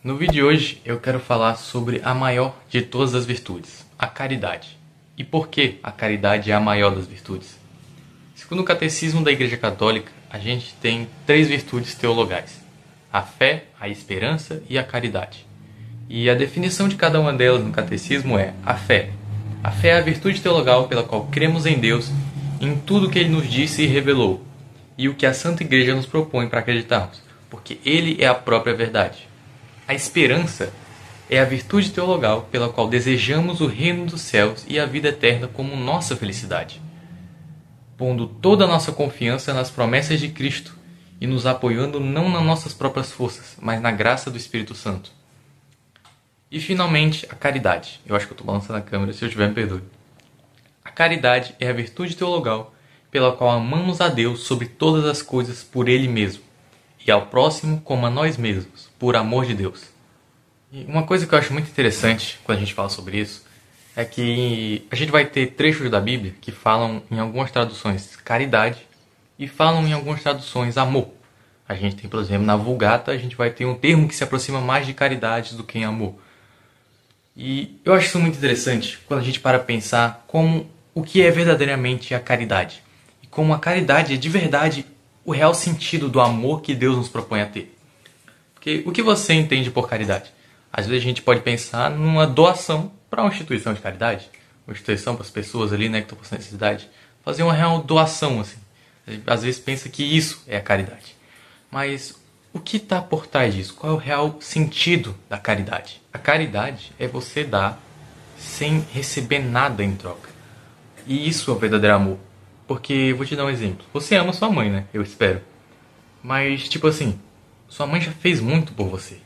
No vídeo de hoje eu quero falar sobre a maior de todas as virtudes, a caridade. E por que a caridade é a maior das virtudes? Segundo o Catecismo da Igreja Católica, a gente tem 3 virtudes teologais: a fé, a esperança e a caridade. E a definição de cada uma delas no Catecismo é a fé. A fé é a virtude teologal pela qual cremos em Deus, em tudo que Ele nos disse e revelou, e o que a Santa Igreja nos propõe para acreditarmos, porque Ele é a própria verdade. A esperança é a virtude teologal pela qual desejamos o reino dos céus e a vida eterna como nossa felicidade, pondo toda a nossa confiança nas promessas de Cristo e nos apoiando não nas nossas próprias forças, mas na graça do Espírito Santo. E finalmente, a caridade. Eu acho que eu estou balançando a câmera, se eu tiver, me perdoe. A caridade é a virtude teologal pela qual amamos a Deus sobre todas as coisas por Ele mesmo, e ao próximo como a nós mesmos, por amor de Deus. E uma coisa que eu acho muito interessante quando a gente fala sobre isso é que a gente vai ter trechos da Bíblia que falam em algumas traduções caridade e falam em algumas traduções amor. A gente tem, por exemplo, na Vulgata, a gente vai ter um termo que se aproxima mais de caridade do que em amor. E eu acho isso muito interessante quando a gente para pensar como o que é verdadeiramente a caridade. E como a caridade é de verdade o real sentido do amor que Deus nos propõe a ter. Porque o que você entende por caridade? Às vezes a gente pode pensar numa doação para uma instituição de caridade, uma instituição para as pessoas ali, né, que estão passando necessidade. Fazer uma real doação, assim. Às vezes pensa que isso é a caridade. Mas o que está por trás disso? Qual é o real sentido da caridade? A caridade é você dar sem receber nada em troca. E isso é o verdadeiro amor. Porque, vou te dar um exemplo. Você ama sua mãe, né? Eu espero. Mas, tipo assim, sua mãe já fez muito por você.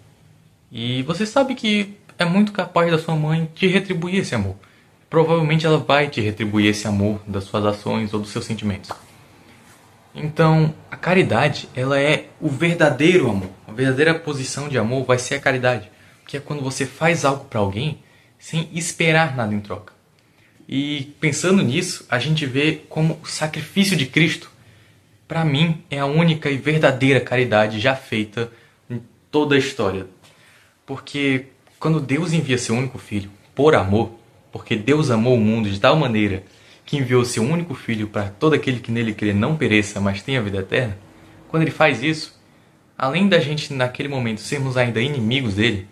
E você sabe que é muito capaz da sua mãe te retribuir esse amor. Provavelmente ela vai te retribuir esse amor das suas ações ou dos seus sentimentos. Então, a caridade, ela é o verdadeiro amor. A verdadeira posição de amor vai ser a caridade. Que é quando você faz algo para alguém sem esperar nada em troca. E pensando nisso, a gente vê como o sacrifício de Cristo, para mim, é a única e verdadeira caridade já feita em toda a história. Porque quando Deus envia seu único filho por amor, porque Deus amou o mundo de tal maneira que enviou seu único filho para todo aquele que nele crê não pereça, mas tenha vida eterna, quando ele faz isso, além da gente naquele momento sermos ainda inimigos dele,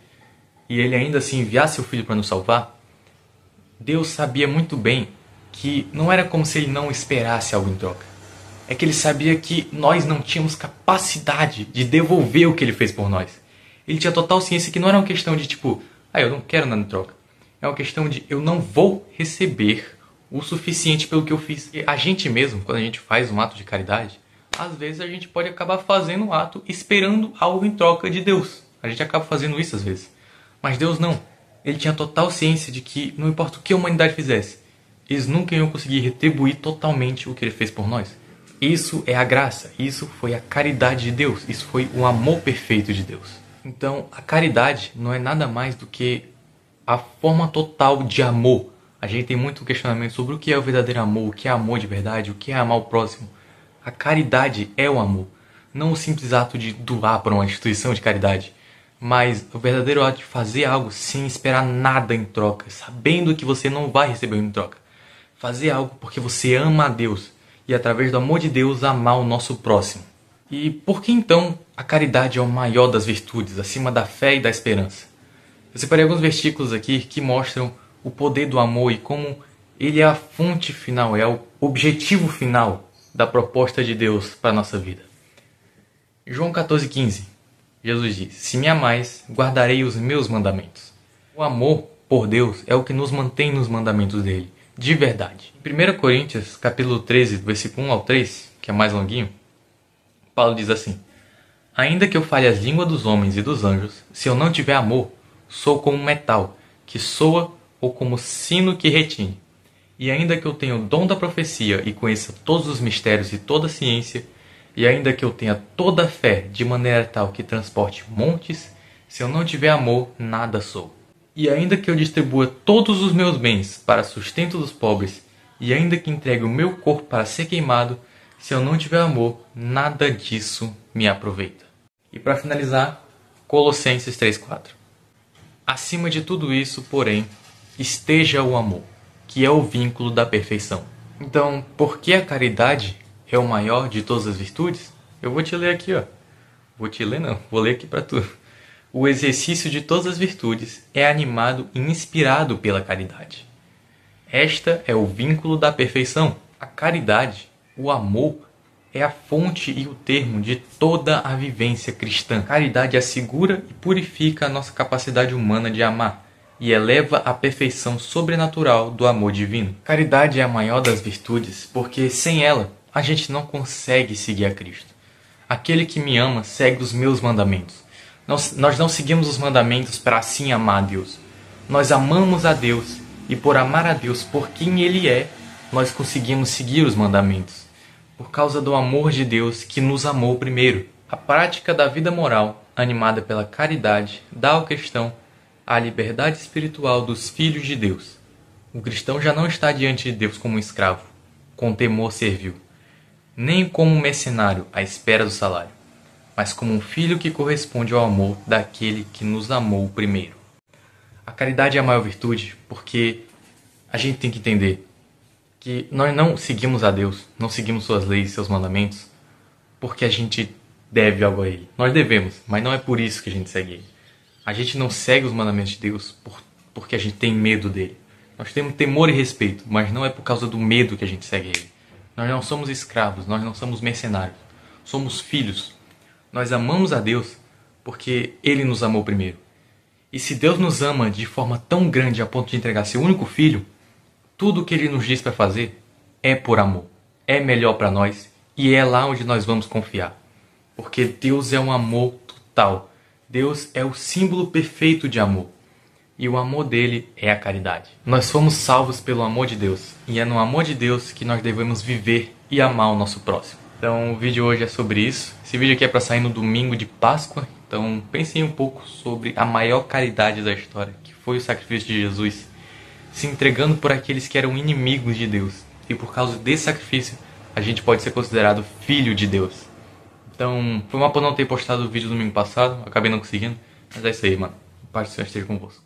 e ele ainda assim enviar seu filho para nos salvar, Deus sabia muito bem que não era como se ele não esperasse algo em troca. É que ele sabia que nós não tínhamos capacidade de devolver o que ele fez por nós. Ele tinha total ciência que não era uma questão de tipo, eu não quero nada em troca. É uma questão de eu não vou receber o suficiente pelo que eu fiz. E a gente mesmo, quando a gente faz um ato de caridade, às vezes a gente pode acabar fazendo um ato esperando algo em troca de Deus. A gente acaba fazendo isso às vezes. Mas Deus não. Ele tinha total ciência de que, não importa o que a humanidade fizesse, eles nunca iam conseguir retribuir totalmente o que ele fez por nós. Isso é a graça, isso foi a caridade de Deus, isso foi o amor perfeito de Deus. Então, a caridade não é nada mais do que a forma total de amor. A gente tem muito questionamento sobre o que é o verdadeiro amor, o que é amor de verdade, o que é amar o próximo. A caridade é o amor, não o simples ato de doar para uma instituição de caridade, mas o verdadeiro ato de fazer algo sem esperar nada em troca, sabendo que você não vai receber em troca. Fazer algo porque você ama a Deus e, através do amor de Deus, amar o nosso próximo. E por que então a caridade é o maior das virtudes, acima da fé e da esperança? Eu separei alguns versículos aqui que mostram o poder do amor e como ele é a fonte final, é o objetivo final da proposta de Deus para a nossa vida. João 14,15. Jesus diz: se me amais, guardarei os meus mandamentos. O amor por Deus é o que nos mantém nos mandamentos dele, de verdade. Em 1 Coríntios, capítulo 13, versículo 1 ao 3, que é mais longuinho, Paulo diz assim: ainda que eu fale as línguas dos homens e dos anjos, se eu não tiver amor, sou como um metal que soa ou como sino que retine. E ainda que eu tenha o dom da profecia e conheça todos os mistérios e toda a ciência, e ainda que eu tenha toda a fé de maneira tal que transporte montes, se eu não tiver amor, nada sou. E ainda que eu distribua todos os meus bens para sustento dos pobres, e ainda que entregue o meu corpo para ser queimado, se eu não tiver amor, nada disso me aproveita. E para finalizar, Colossenses 3,4. Acima de tudo isso, porém, esteja o amor, que é o vínculo da perfeição. Então, por que a caridade é o maior de todas as virtudes? Eu vou te ler aqui, ó. Vou te ler não, vou ler aqui para tu. O exercício de todas as virtudes é animado e inspirado pela caridade. Esta é o vínculo da perfeição. A caridade, o amor, é a fonte e o termo de toda a vivência cristã. A caridade assegura e purifica a nossa capacidade humana de amar e eleva a perfeição sobrenatural do amor divino. Caridade é a maior das virtudes porque sem ela a gente não consegue seguir a Cristo. Aquele que me ama segue os meus mandamentos. Nós não seguimos os mandamentos para assim amar a Deus. Nós amamos a Deus e por amar a Deus por quem Ele é, nós conseguimos seguir os mandamentos. Por causa do amor de Deus que nos amou primeiro. A prática da vida moral, animada pela caridade, dá ao cristão a liberdade espiritual dos filhos de Deus. O cristão já não está diante de Deus como um escravo, com temor servil, nem como um mercenário à espera do salário, mas como um filho que corresponde ao amor daquele que nos amou primeiro. A caridade é a maior virtude porque a gente tem que entender que nós não seguimos a Deus, não seguimos suas leis, seus mandamentos, porque a gente deve algo a Ele. Nós devemos, mas não é por isso que a gente segue Ele. A gente não segue os mandamentos de Deus porque a gente tem medo dele. Nós temos temor e respeito, mas não é por causa do medo que a gente segue Ele. Nós não somos escravos, nós não somos mercenários. Somos filhos. Nós amamos a Deus porque Ele nos amou primeiro. E se Deus nos ama de forma tão grande a ponto de entregar seu único filho, tudo o que Ele nos diz para fazer é por amor. É melhor para nós e é lá onde nós vamos confiar. Porque Deus é um amor total. Deus é o símbolo perfeito de amor. E o amor dele é a caridade. Nós fomos salvos pelo amor de Deus. E é no amor de Deus que nós devemos viver e amar o nosso próximo. Então o vídeo hoje é sobre isso. Esse vídeo aqui é para sair no domingo de Páscoa. Então pensem um pouco sobre a maior caridade da história, que foi o sacrifício de Jesus, se entregando por aqueles que eram inimigos de Deus. E por causa desse sacrifício, a gente pode ser considerado filho de Deus. Então, foi uma pena não ter postado o vídeo domingo passado, acabei não conseguindo. Mas é isso aí, mano. Paz do Senhor esteja convosco.